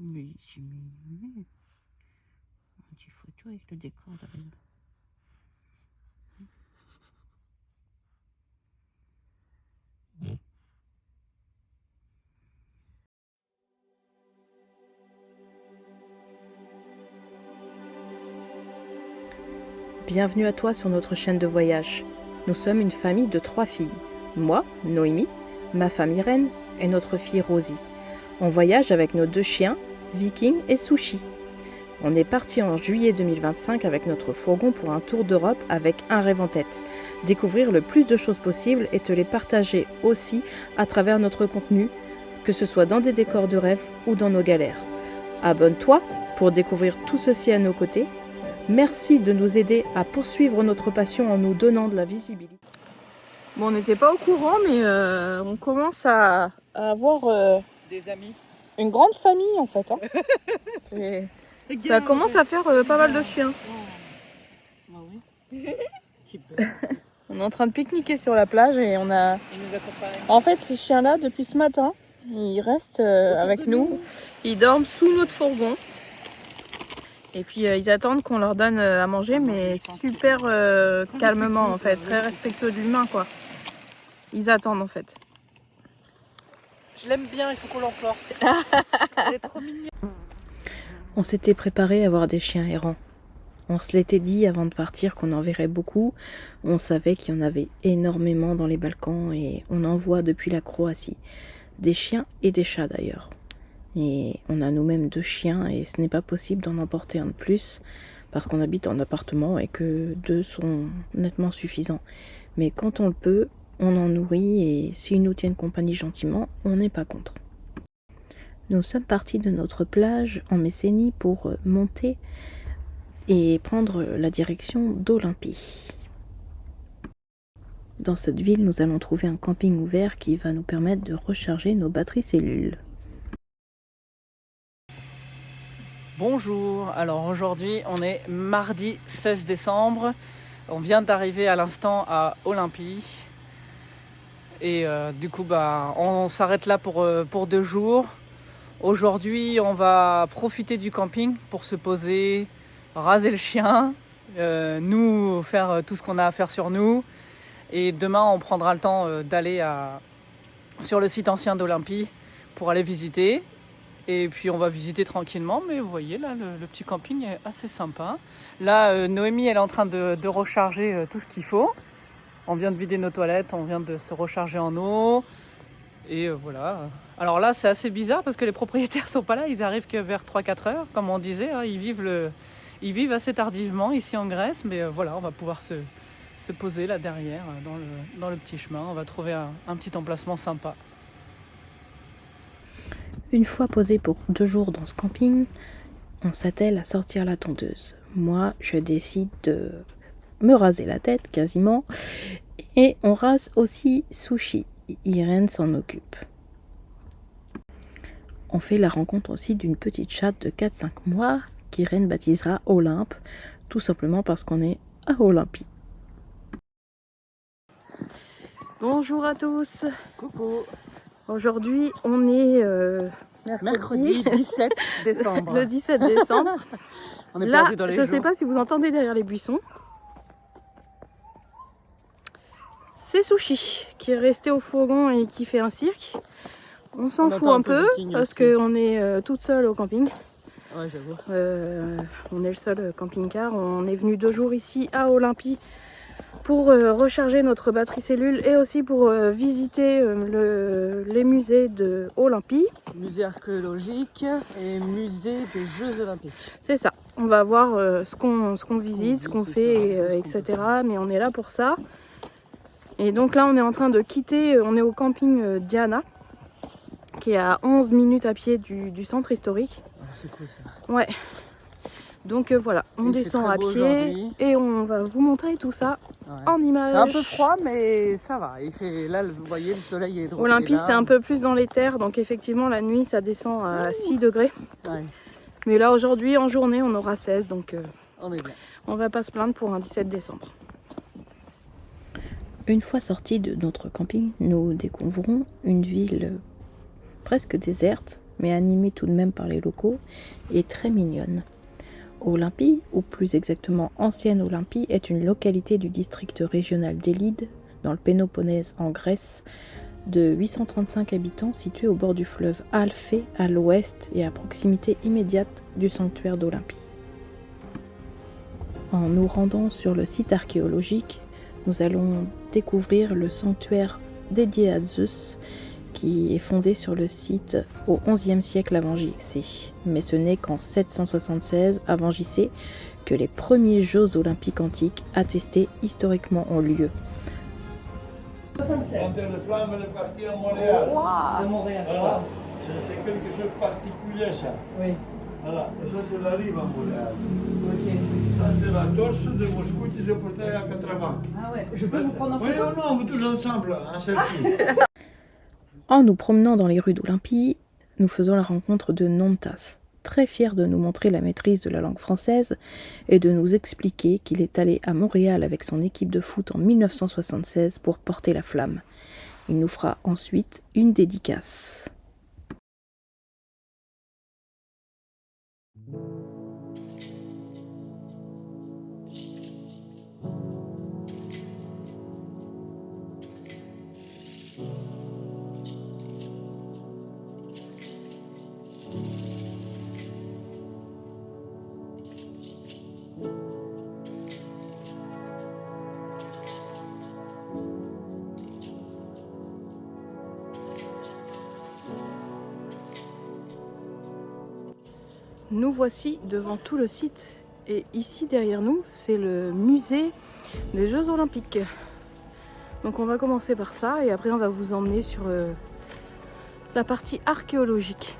Mais c'est mignon. Un petit photo avec le décor derrière. Bienvenue à toi sur notre chaîne de voyage. Nous sommes une famille de 3 filles. Moi, Noémie, ma femme Irène et notre fille Rosie. On voyage avec nos 2 chiens, Viking et Sushi. On est parti en juillet 2025 avec notre fourgon pour un tour d'Europe avec un rêve en tête. Découvrir le plus de choses possibles et te les partager aussi à travers notre contenu, que ce soit dans des décors de rêve ou dans nos galères. Abonne-toi pour découvrir tout ceci à nos côtés. Merci de nous aider à poursuivre notre passion en nous donnant de la visibilité. Bon, on n'était pas au courant, mais on commence à avoir des amis. une grande famille en fait. Hein. Ça commence à faire pas mal de chiens. Ah oui. On est en train de pique-niquer sur la plage et on a... Ils nous accompagnent. En fait, ces chiens-là, depuis ce matin, ils restent avec nous. Ils dorment sous notre fourgon. Et puis ils attendent qu'on leur donne à manger, mais super calmement en fait, très respectueux de l'humain quoi. Ils attendent en fait. Je l'aime bien, il faut qu'on l'emplore. Elle est trop mignonne. On s'était préparé à voir des chiens errants. On se l'était dit avant de partir qu'on en verrait beaucoup. On savait qu'il y en avait énormément dans les Balkans et on en voit depuis la Croatie. Des chiens et des chats d'ailleurs. Et on a nous-mêmes 2 chiens et ce n'est pas possible d'en emporter un de plus parce qu'on habite en appartement et que 2 sont nettement suffisants. Mais quand on le peut, on en nourrit et s'ils nous tiennent compagnie gentiment, on n'est pas contre. Nous sommes partis de notre plage en Messénie pour monter et prendre la direction d'Olympie. Dans cette ville, nous allons trouver un camping ouvert qui va nous permettre de recharger nos batteries cellules. Bonjour, alors aujourd'hui on est mardi 16 décembre. On vient d'arriver à l'instant à Olympie. Et du coup on s'arrête là pour 2 jours. Aujourd'hui on va profiter du camping pour se poser, raser le chien, nous faire tout ce qu'on a à faire sur nous. Et demain on prendra le temps d'aller sur le site ancien d'Olympie pour aller visiter. Et puis on va visiter tranquillement, mais vous voyez là le petit camping est assez sympa. Là Noémie elle est en train de recharger tout ce qu'il faut. On vient de vider nos toilettes, on vient de se recharger en eau. Et voilà. Alors là c'est assez bizarre parce que les propriétaires sont pas là, ils arrivent que vers 3-4 heures, comme on disait. Hein, ils vivent assez tardivement ici en Grèce, mais voilà, on va pouvoir se poser là derrière dans le petit chemin. On va trouver un petit emplacement sympa. Une fois posé pour 2 jours dans ce camping, on s'attelle à sortir la tondeuse. Moi, je décide de me raser la tête quasiment et on rase aussi Sushi. Irène s'en occupe. On fait la rencontre aussi d'une petite chatte de 4-5 mois qu'Irène baptisera Olympe, tout simplement parce qu'on est à Olympie. Bonjour à tous. Coucou. Aujourd'hui, on est Mercredi 17 décembre. le 17 décembre. On est Là, perdu dans les je ne jours. sais pas si vous entendez derrière les buissons. C'est Sushi qui est resté au fourgon et qui fait un cirque. On s'en fout un peu parce qu'on est toute seule au camping. Ouais, j'avoue. On est le seul camping-car. On est venu 2 jours ici à Olympie pour recharger notre batterie cellule et aussi pour visiter les musées de Olympie. Musée archéologique et musée des Jeux Olympiques. C'est ça. On va voir ce qu'on visite, ce qu'on fait, etc. Mais on est là pour ça. Et donc là, on est en train de quitter. On est au camping Diana, qui est à 11 minutes à pied du centre historique. Oh, c'est cool ça. Ouais. Donc voilà, on descend à pied et on va vous montrer tout ça en images. C'est un peu froid, mais ça va. Il fait là, vous voyez, le soleil est drôle. Olympie, c'est un peu plus dans les terres, donc effectivement, la nuit, ça descend à 6 degrés. Ouais. Mais là, aujourd'hui, en journée, on aura 16, donc on est bien. On va pas se plaindre pour un 17 décembre. Une fois sortis de notre camping, nous découvrons une ville presque déserte, mais animée tout de même par les locaux, et très mignonne. Olympie, ou plus exactement Ancienne Olympie, est une localité du district régional d'Élide, dans le Péloponnèse en Grèce, de 835 habitants située au bord du fleuve Alphée à l'ouest et à proximité immédiate du sanctuaire d'Olympie. En nous rendant sur le site archéologique, nous allons découvrir le sanctuaire dédié à Zeus qui est fondé sur le site au XIe siècle avant JC. Mais ce n'est qu'en 776 avant JC que les premiers Jeux olympiques antiques attestés historiquement ont lieu. Quand les flammes est partie à Montréal. À Montréal. Voilà. C'est quelque chose de particulier ça. Oui, Voilà. Et ça c'est la rive à Montréal. ok. Ça c'est la torche de Moscou qui se portait à 80. Ah ouais, je peux vous prendre en Oui, photo? non, tous ensemble, un selfie. En nous promenant dans les rues d'Olympie, nous faisons la rencontre de Nontas, très fier de nous montrer la maîtrise de la langue française et de nous expliquer qu'il est allé à Montréal avec son équipe de foot en 1976 pour porter la flamme. Il nous fera ensuite une dédicace. Nous voici devant tout le site et ici derrière nous c'est le musée des Jeux Olympiques. Donc on va commencer par ça et après on va vous emmener sur la partie archéologique.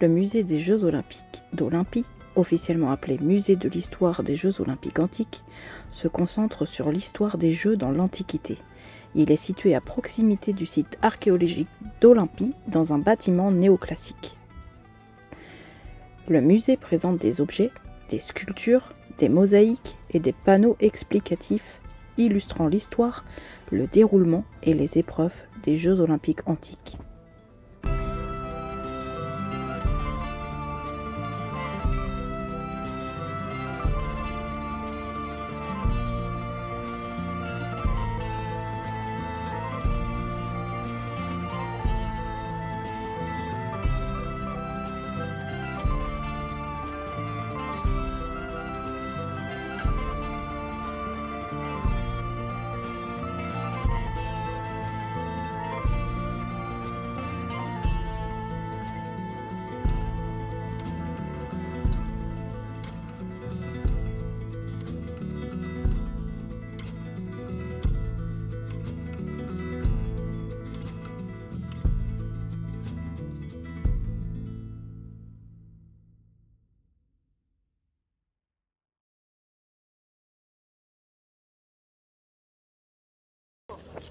Le musée des Jeux Olympiques d'Olympie, officiellement appelé Musée de l'histoire des Jeux Olympiques antiques, se concentre sur l'histoire des Jeux dans l'Antiquité. Il est situé à proximité du site archéologique d'Olympie dans un bâtiment néoclassique. Le musée présente des objets, des sculptures, des mosaïques et des panneaux explicatifs illustrant l'histoire, le déroulement et les épreuves des Jeux Olympiques antiques.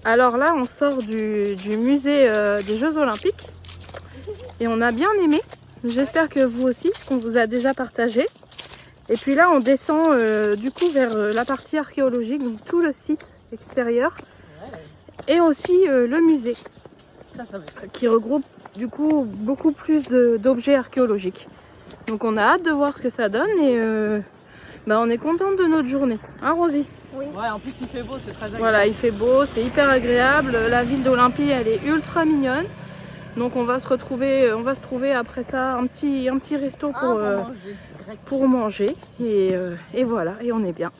Alors là, on sort du musée des Jeux Olympiques et on a bien aimé. J'espère que vous aussi, ce qu'on vous a déjà partagé. Et puis là, on descend du coup vers la partie archéologique, donc tout le site extérieur et aussi le musée qui regroupe du coup beaucoup plus d'objets archéologiques. Donc on a hâte de voir ce que ça donne et on est contente de notre journée. Hein Rosie? Ouais, en plus il fait beau, c'est très agréable. Voilà, il fait beau, c'est hyper agréable. La ville d'Olympie, elle est ultra mignonne. Donc on va se trouver après ça un petit resto pour manger. Et voilà, et on est bien.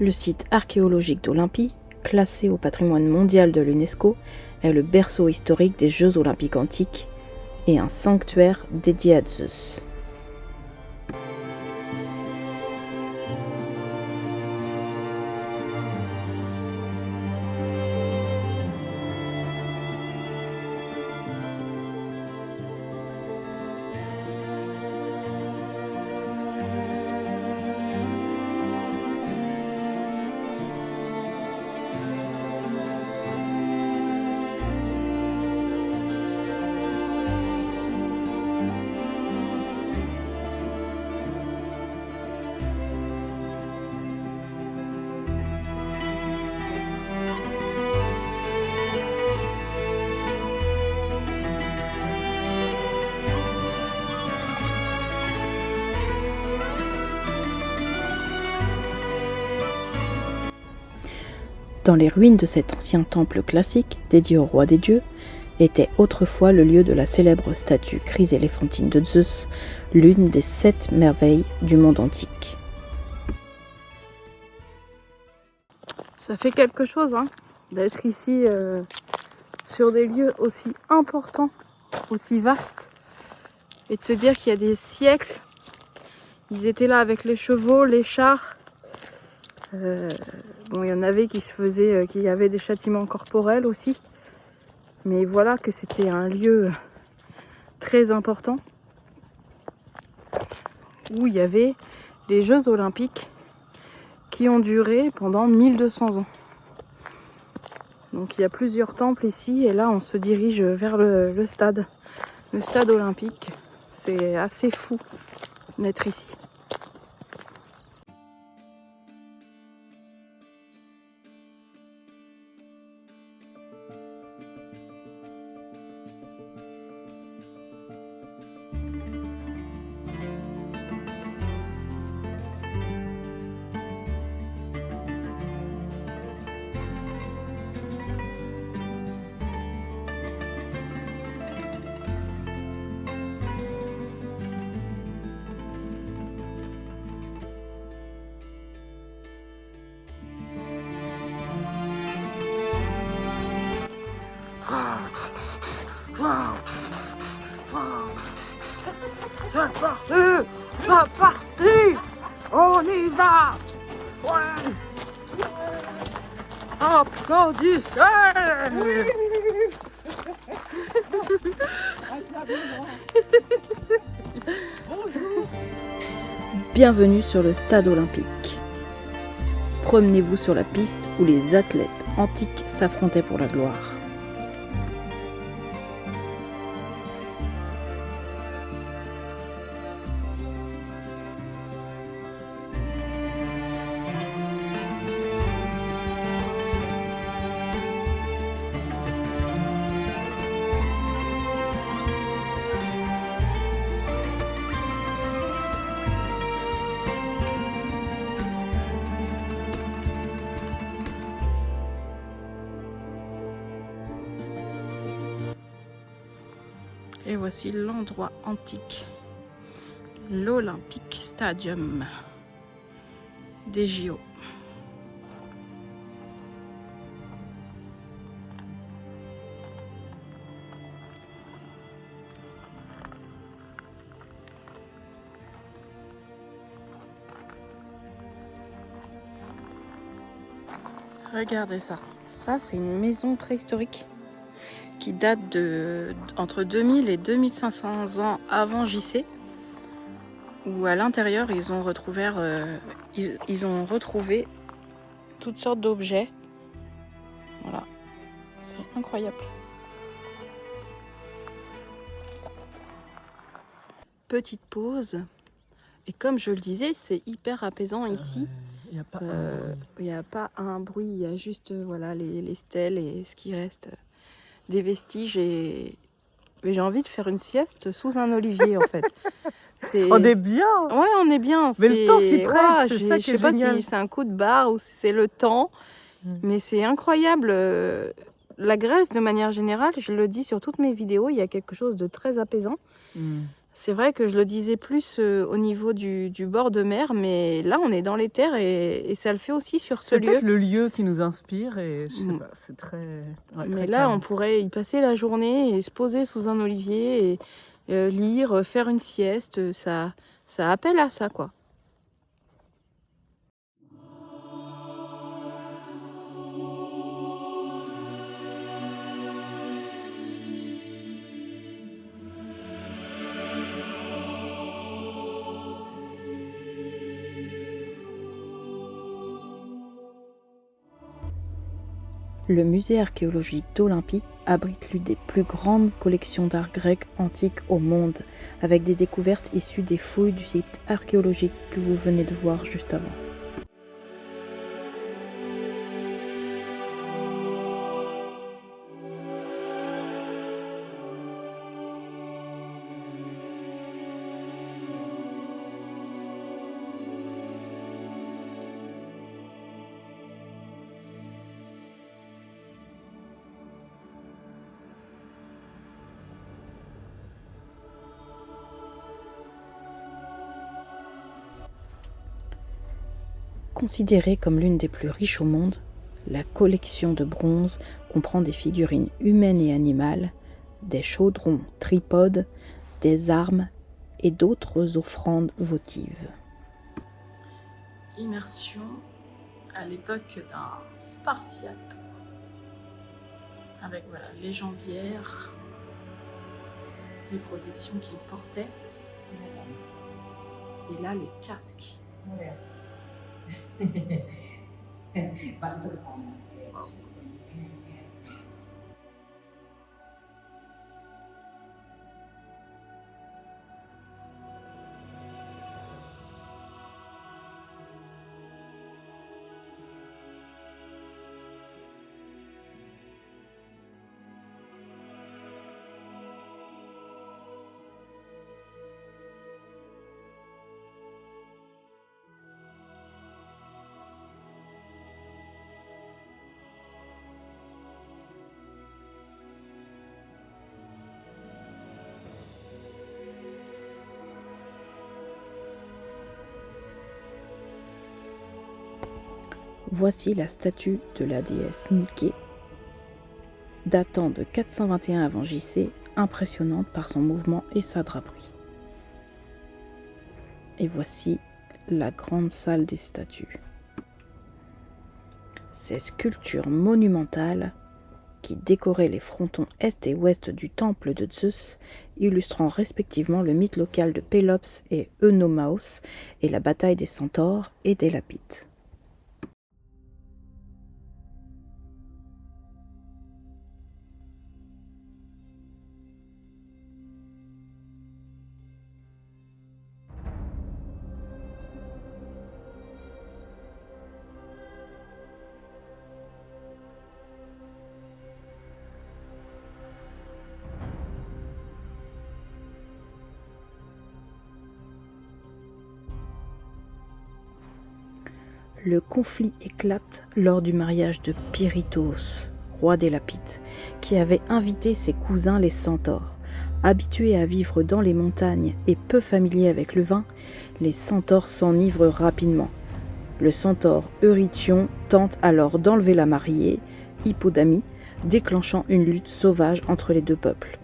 Le site archéologique d'Olympie, classé au patrimoine mondial de l'UNESCO, est le berceau historique des Jeux olympiques antiques et un sanctuaire dédié à Zeus. Dans les ruines de cet ancien temple classique, dédié au roi des dieux, était autrefois le lieu de la célèbre statue chryséléphantine de Zeus, l'une des 7 merveilles du monde antique. Ça fait quelque chose d'être ici sur des lieux aussi importants, aussi vastes, et de se dire qu'il y a des siècles, ils étaient là avec les chevaux, les chars. Il y en avait qui avaient des châtiments corporels aussi. Mais voilà que c'était un lieu très important où il y avait les Jeux Olympiques qui ont duré pendant 1200 ans. Donc il y a plusieurs temples ici et là on se dirige vers le stade olympique. C'est assez fou d'être ici. C'est parti! C'est parti! On y va! Applaudissez! Bienvenue sur le stade olympique. Promenez-vous sur la piste où les athlètes antiques s'affrontaient pour la gloire. Et voici l'endroit antique, l'Olympic Stadium des JO. Regardez ça. Ça, c'est une maison préhistorique qui date de entre 2000 et 2500 ans avant JC, où à l'intérieur ils ont retrouvé toutes sortes d'objets. Voilà, c'est incroyable. Petite pause, et comme je le disais, c'est hyper apaisant ici. Il n'y a pas Il n'y a pas un bruit, il y a juste voilà, les stèles et ce qui reste des vestiges. Mais j'ai envie de faire une sieste sous un olivier en fait. On est bien. Ouais, on est bien. Mais le temps s'y prête, ouais, c'est ça qui je est sais pas génial. si c'est un coup de barre ou si c'est le temps, mais c'est incroyable. La Grèce, de manière générale, je le dis sur toutes mes vidéos, il y a quelque chose de très apaisant. C'est vrai que je le disais plus au niveau du bord de mer, mais là, on est dans les terres et ça le fait aussi sur ce C'est lieu. peut-être le lieu qui nous inspire et je sais pas, c'est très. Ouais, Mais très là, calme. on pourrait y passer la journée et se poser sous un olivier et lire, faire une sieste. Ça appelle à ça, quoi. Le musée archéologique d'Olympie abrite l'une des plus grandes collections d'art grec antique au monde, avec des découvertes issues des fouilles du site archéologique que vous venez de voir juste avant. Considérée comme l'une des plus riches au monde, la collection de bronze comprend des figurines humaines et animales, des chaudrons tripodes, des armes et d'autres offrandes votives. Immersion à l'époque d'un Spartiate, avec voilà, les jambières, les protections qu'il portait, et là les casques. Voici la statue de la déesse Niké, datant de 421 avant JC, impressionnante par son mouvement et sa draperie. Et voici la grande salle des statues. ces sculptures monumentales qui décoraient les frontons est et ouest du temple de Zeus, illustrant respectivement le mythe local de Pélops et Œnomaos et la bataille des centaures et des Lapites. Le conflit éclate lors du mariage de Pirithous, roi des Lapites, qui avait invité ses cousins les centaures. Habitués à vivre dans les montagnes et peu familiers avec le vin, les centaures s'enivrent rapidement. Le centaure Eurytion tente alors d'enlever la mariée, Hippodamie, déclenchant une lutte sauvage entre les deux peuples.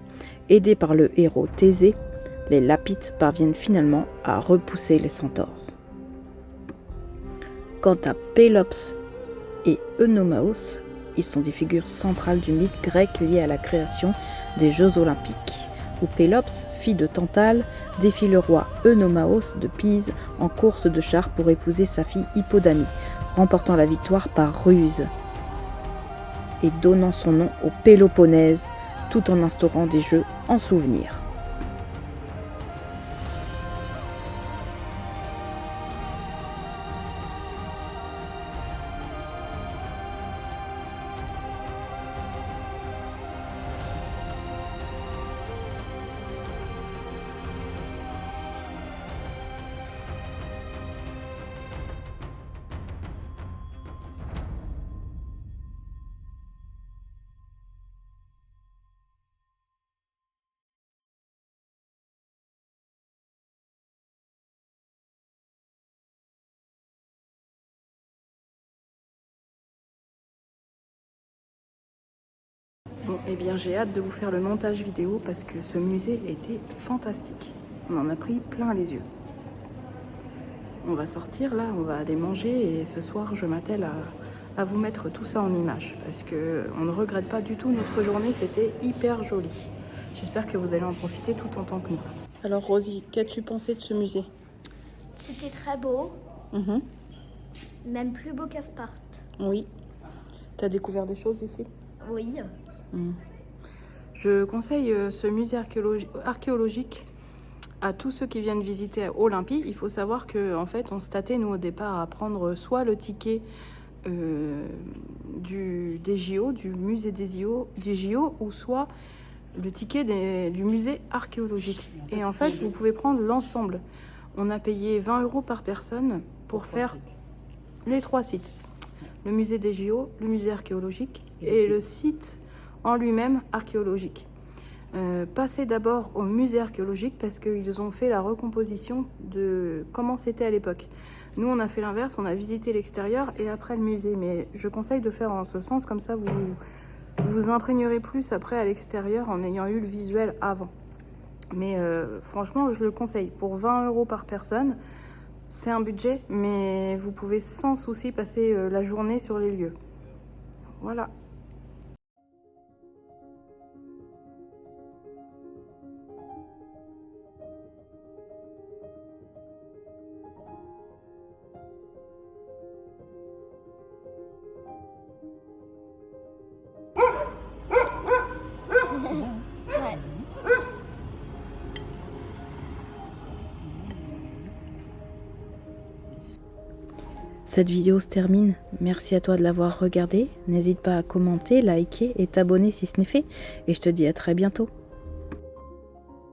Aidés par le héros Thésée, les Lapites parviennent finalement à repousser les centaures. Quant à Pélops et Œnomaos, ils sont des figures centrales du mythe grec lié à la création des Jeux olympiques, où Pélops, fille de Tantale, défie le roi Œnomaos de Pise en course de chars pour épouser sa fille Hippodamie, remportant la victoire par ruse et donnant son nom au Péloponnèse, tout en instaurant des jeux en souvenir. Bon, eh bien j'ai hâte de vous faire le montage vidéo parce que ce musée était fantastique. On en a pris plein les yeux. On va sortir là, on va aller manger et ce soir je m'attelle à vous mettre tout ça en image parce qu'on ne regrette pas du tout notre journée, c'était hyper joli. J'espère que vous allez en profiter tout autant que moi. Alors Rosie, qu'as-tu pensé de ce musée? C'était très beau, même plus beau qu'à Sparte. Oui. T'as découvert des choses ici? Oui. Je conseille ce musée archéologique à tous ceux qui viennent visiter Olympie. Il faut savoir qu'en fait, on se tâtait, nous, au départ, à prendre soit le ticket des JO, du musée des JO, ou soit le ticket du musée archéologique. Et en fait, vous pouvez prendre l'ensemble. On a payé 20 € par personne pour faire les 3 sites. Le musée des JO, le musée archéologique et le site en lui-même archéologique. Passez d'abord au musée archéologique parce qu'ils ont fait la recomposition de comment c'était à l'époque. Nous, on a fait l'inverse, on a visité l'extérieur et après le musée. Mais je conseille de faire en ce sens, comme ça vous vous imprégnerez plus après à l'extérieur en ayant eu le visuel avant. Mais franchement, je le conseille. Pour 20 € par personne, c'est un budget, mais vous pouvez sans souci passer la journée sur les lieux. Voilà. Cette vidéo se termine. Merci à toi de l'avoir regardée. N'hésite pas à commenter, liker et t'abonner si ce n'est fait. Et je te dis à très bientôt.